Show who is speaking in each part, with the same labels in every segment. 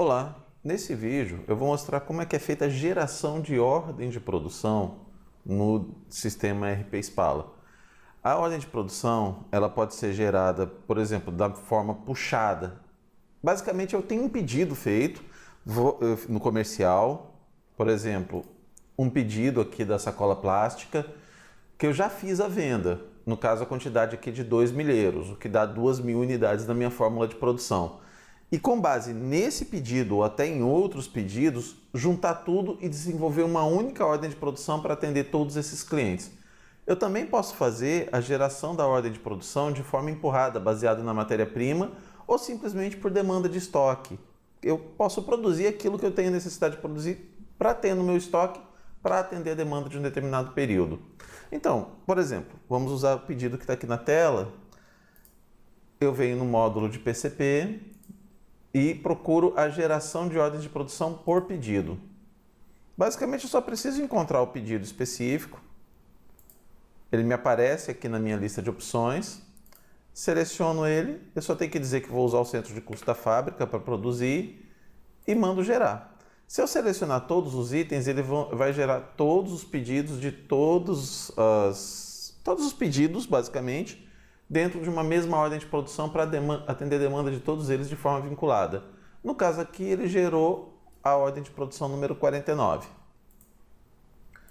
Speaker 1: Olá, nesse vídeo eu vou mostrar como é que é feita a geração de ordem de produção no sistema RP Spala. A ordem de produção ela pode ser gerada, por exemplo, da forma puxada. Basicamente eu tenho um pedido feito no comercial, por exemplo, um pedido aqui da sacola plástica que eu já fiz a venda, no caso a quantidade aqui de 2 milheiros, o que dá 2.000 unidades na minha fórmula de produção. E com base nesse pedido ou até em outros pedidos, juntar tudo e desenvolver uma única ordem de produção para atender todos esses clientes. Eu também posso fazer a geração da ordem de produção de forma empurrada, baseada na matéria-prima ou simplesmente por demanda de estoque. Eu posso produzir aquilo que eu tenho necessidade de produzir para ter no meu estoque para atender a demanda de um determinado período. Então, por exemplo, vamos usar o pedido que está aqui na tela. Eu venho no módulo de PCP e procuro a geração de ordens de produção por pedido. Basicamente, eu só preciso encontrar o pedido específico. Ele me aparece aqui na minha lista de opções. Seleciono ele. Eu só tenho que dizer que vou usar o centro de custo da fábrica para produzir e mando gerar. Se eu selecionar todos os itens, ele vai gerar todos os pedidos de todos os pedidos, basicamente, dentro de uma mesma ordem de produção para atender a demanda de todos eles de forma vinculada. No caso aqui, ele gerou a ordem de produção número 49.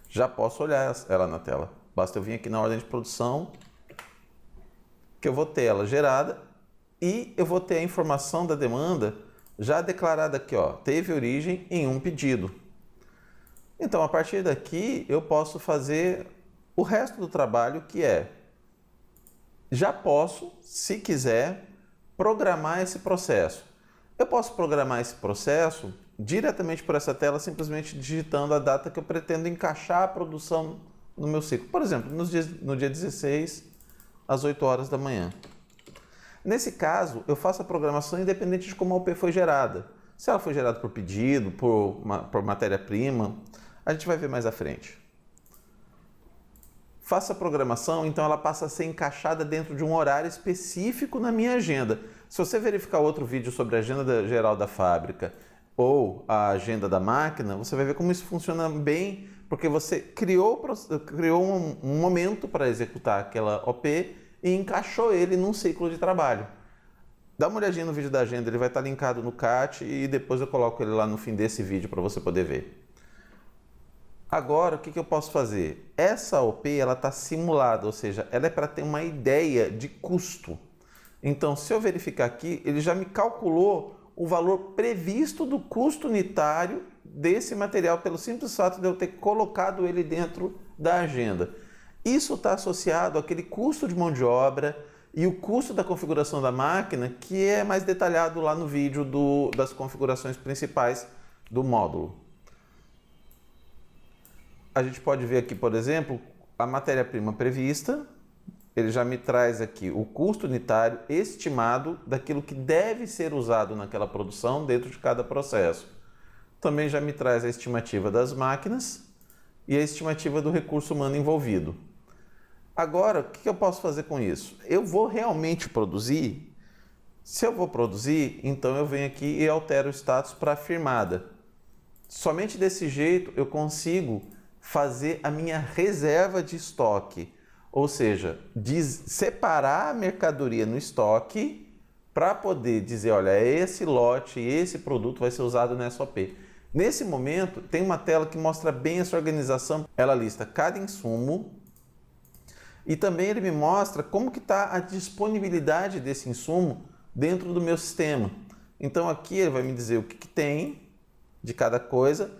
Speaker 1: Já posso olhar ela na tela. Basta eu vir aqui na ordem de produção, que eu vou ter ela gerada e eu vou ter a informação da demanda já declarada aqui, ó, teve origem em um pedido. Então, a partir daqui, eu posso fazer o resto do trabalho, que é já posso, se quiser, programar esse processo. Eu posso programar esse processo diretamente por essa tela, simplesmente digitando a data que eu pretendo encaixar a produção no meu ciclo. Por exemplo, no dia 16, às 8 horas da manhã. Nesse caso, eu faço a programação independente de como a OP foi gerada. Se ela foi gerada por pedido, por matéria-prima, a gente vai ver mais à frente. Faço a programação, então ela passa a ser encaixada dentro de um horário específico na minha agenda. Se você verificar outro vídeo sobre a agenda geral da fábrica ou a agenda da máquina, você vai ver como isso funciona bem, porque você criou um momento para executar aquela OP e encaixou ele num ciclo de trabalho. Dá uma olhadinha no vídeo da agenda, ele vai estar linkado no CAT e depois eu coloco ele lá no fim desse vídeo para você poder ver. Agora, o que eu posso fazer? Essa OP ela está simulada, ou seja, ela é para ter uma ideia de custo. Então, se eu verificar aqui, ele já me calculou o valor previsto do custo unitário desse material, pelo simples fato de eu ter colocado ele dentro da agenda. Isso está associado àquele custo de mão de obra e o custo da configuração da máquina, que é mais detalhado lá no vídeo das configurações principais do módulo. A gente pode ver aqui, por exemplo, a matéria-prima prevista. Ele já me traz aqui o custo unitário estimado daquilo que deve ser usado naquela produção dentro de cada processo. Também já me traz a estimativa das máquinas e a estimativa do recurso humano envolvido. Agora, o que eu posso fazer com isso? Eu vou realmente produzir? Se eu vou produzir, então eu venho aqui e altero o status para afirmada. Somente desse jeito eu consigo fazer a minha reserva de estoque, ou seja, separar a mercadoria no estoque para poder dizer, olha, esse lote, esse produto vai ser usado nessa OP. Nesse momento, tem uma tela que mostra bem essa organização. Ela lista cada insumo e também ele me mostra como que está a disponibilidade desse insumo dentro do meu sistema. Então aqui ele vai me dizer o que tem de cada coisa,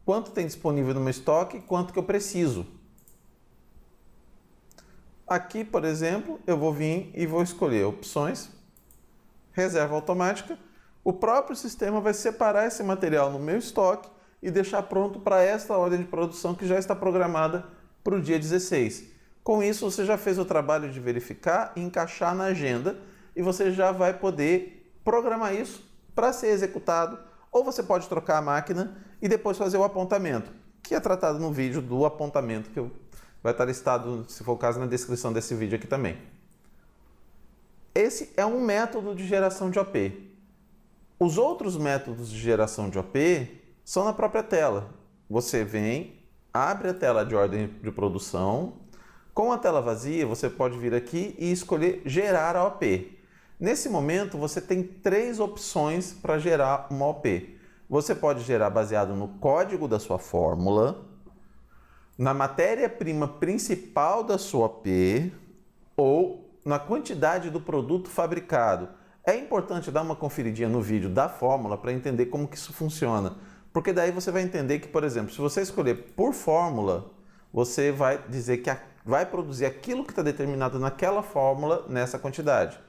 Speaker 1: quanto tem disponível no meu estoque e quanto que eu preciso. Aqui, por exemplo, eu vou vir e vou escolher opções, reserva automática. O próprio sistema vai separar esse material no meu estoque e deixar pronto para esta ordem de produção que já está programada para o dia 16. Com isso, você já fez o trabalho de verificar e encaixar na agenda e você já vai poder programar isso para ser executado, ou você pode trocar a máquina e depois fazer o apontamento, que é tratado no vídeo do apontamento, que vai estar listado, se for o caso, na descrição desse vídeo aqui também. Esse é um método de geração de OP. Os outros métodos de geração de OP são na própria tela. Você vem, abre a tela de ordem de produção. Com a tela vazia, você pode vir aqui e escolher gerar a OP. Nesse momento, você tem 3 opções para gerar uma OP. Você pode gerar baseado no código da sua fórmula, na matéria-prima principal da sua OP ou na quantidade do produto fabricado. É importante dar uma conferidinha no vídeo da fórmula para entender como que isso funciona. Porque daí você vai entender que, por exemplo, se você escolher por fórmula, você vai dizer que vai produzir aquilo que está determinado naquela fórmula nessa quantidade.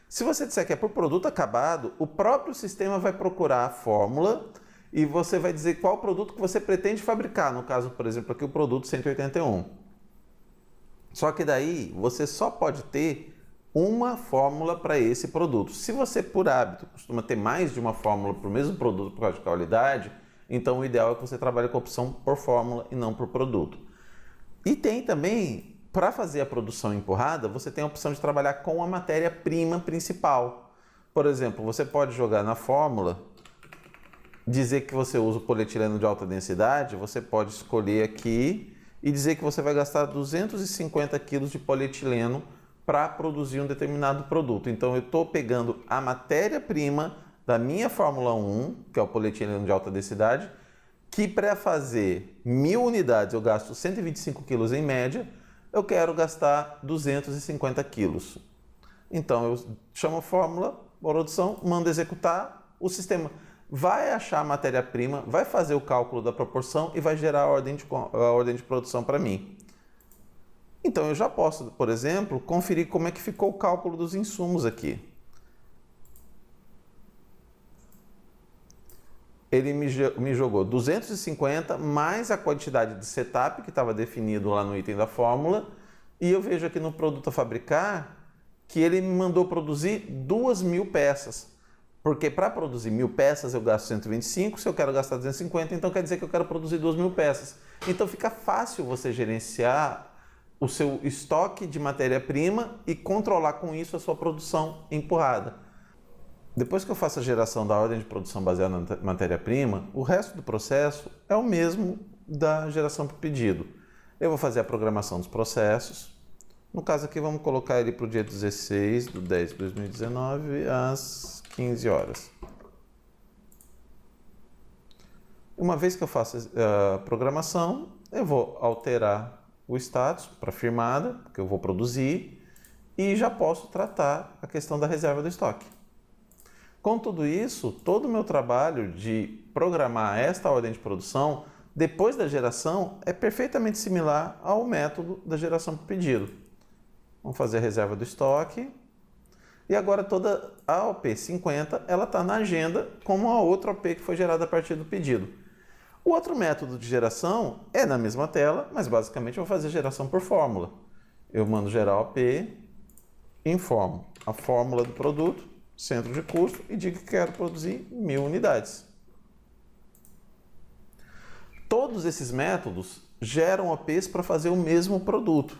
Speaker 1: Se você disser que é por produto acabado, o próprio sistema vai procurar a fórmula e você vai dizer qual produto que você pretende fabricar. No caso, por exemplo, aqui o produto 181. Só que daí você só pode ter uma fórmula para esse produto. Se você, por hábito, costuma ter mais de uma fórmula para o mesmo produto por causa de qualidade, então o ideal é que você trabalhe com a opção por fórmula e não por produto. E tem também, para fazer a produção empurrada, você tem a opção de trabalhar com a matéria-prima principal. Por exemplo, você pode jogar na fórmula, dizer que você usa o polietileno de alta densidade, você pode escolher aqui e dizer que você vai gastar 250 kg de polietileno para produzir um determinado produto. Então eu estou pegando a matéria-prima da minha Fórmula 1, que é o polietileno de alta densidade, que para fazer 1000 unidades eu gasto 125 kg em média, eu quero gastar 250 kg. Então eu chamo a fórmula, produção, mando executar, o sistema vai achar a matéria-prima, vai fazer o cálculo da proporção e vai gerar a ordem de produção para mim. Então eu já posso, por exemplo, conferir como é que ficou o cálculo dos insumos aqui. Ele me jogou 250 mais a quantidade de setup que estava definido lá no item da fórmula, e eu vejo aqui no produto a fabricar que ele me mandou produzir 2.000 peças. Porque para produzir 1.000 peças eu gasto 125, se eu quero gastar 250, então quer dizer que eu quero produzir 2.000 peças. Então fica fácil você gerenciar o seu estoque de matéria-prima e controlar com isso a sua produção empurrada. Depois que eu faço a geração da ordem de produção baseada na matéria-prima, o resto do processo é o mesmo da geração por pedido. Eu vou fazer a programação dos processos. No caso aqui, vamos colocar ele para o dia 16 de 10 de 2019, às 15 horas. Uma vez que eu faço a programação, eu vou alterar o status para firmada, que eu vou produzir, e já posso tratar a questão da reserva do estoque. Com tudo isso, todo o meu trabalho de programar esta ordem de produção, depois da geração, é perfeitamente similar ao método da geração por pedido. Vamos fazer a reserva do estoque. E agora toda a OP 50, ela está na agenda como a outra OP que foi gerada a partir do pedido. O outro método de geração é na mesma tela, mas basicamente eu vou fazer geração por fórmula. Eu mando gerar OP, informo a fórmula do produto, centro de custo e digo que quero produzir 1000 unidades. Todos esses métodos geram OPs para fazer o mesmo produto.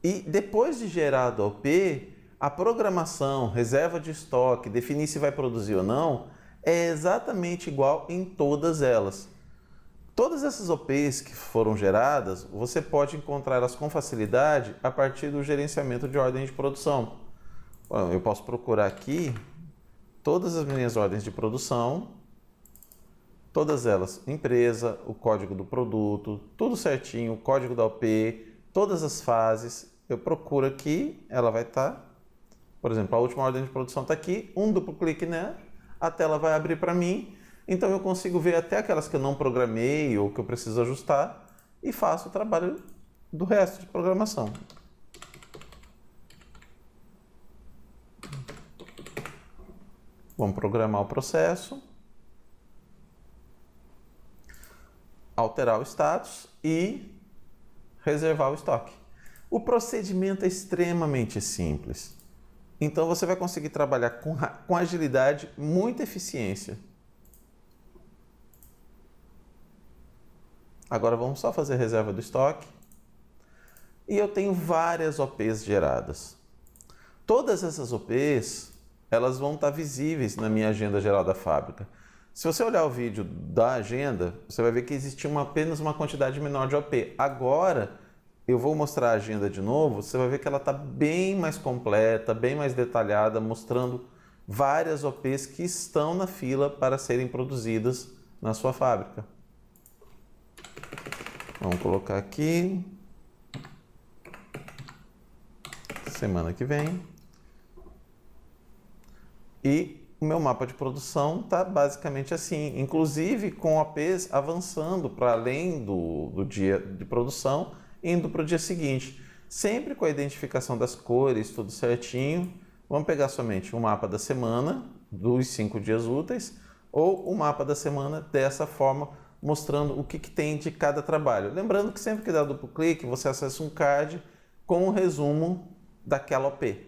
Speaker 1: E depois de gerado a OP, a programação, reserva de estoque, definir se vai produzir ou não, é exatamente igual em todas elas. Todas essas OPs que foram geradas, você pode encontrá-las com facilidade a partir do gerenciamento de ordem de produção. Bom, eu posso procurar aqui todas as minhas ordens de produção, todas elas, empresa, o código do produto, tudo certinho, o código da OP, todas as fases. Eu procuro aqui, ela vai estar, por exemplo, a última ordem de produção está aqui, um duplo clique nela, a tela vai abrir para mim, então eu consigo ver até aquelas que eu não programei ou que eu preciso ajustar e faço o trabalho do resto de programação. Vamos programar o processo, alterar o status e reservar o estoque. O procedimento é extremamente simples. Então você vai conseguir trabalhar com agilidade, muita eficiência. Agora vamos só fazer a reserva do estoque. E eu tenho várias OPs geradas. Todas essas OPs elas vão estar visíveis na minha agenda geral da fábrica. Se você olhar o vídeo da agenda, você vai ver que existia apenas uma quantidade menor de OP. Agora, eu vou mostrar a agenda de novo, você vai ver que ela está bem mais completa, bem mais detalhada, mostrando várias OPs que estão na fila para serem produzidas na sua fábrica. Vamos colocar aqui. Semana que vem. E o meu mapa de produção está basicamente assim, inclusive com OPs avançando para além do dia de produção, indo para o dia seguinte. Sempre com a identificação das cores, tudo certinho. Vamos pegar somente o mapa da semana, dos 5 dias úteis, ou o mapa da semana dessa forma, mostrando o que tem de cada trabalho. Lembrando que sempre que dá duplo clique, você acessa um card com um resumo daquela OP.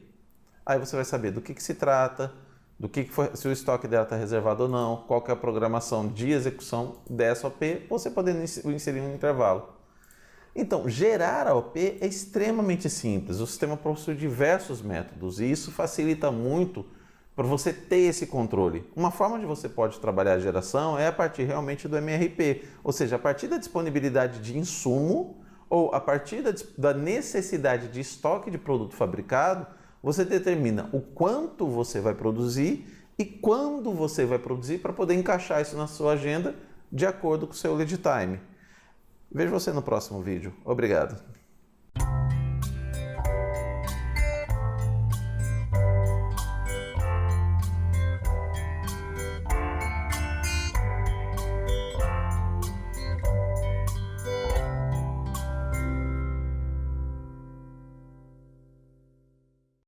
Speaker 1: Aí você vai saber do que se trata, do que foi, se o estoque dela está reservado ou não, qual que é a programação de execução dessa OP, você podendo inserir um intervalo. Então, gerar a OP é extremamente simples. O sistema possui diversos métodos e isso facilita muito para você ter esse controle. Uma forma de você pode trabalhar a geração é a partir realmente do MRP, ou seja, a partir da disponibilidade de insumo ou a partir da necessidade de estoque de produto fabricado, você determina o quanto você vai produzir e quando você vai produzir para poder encaixar isso na sua agenda de acordo com o seu lead time. Vejo você no próximo vídeo. Obrigado.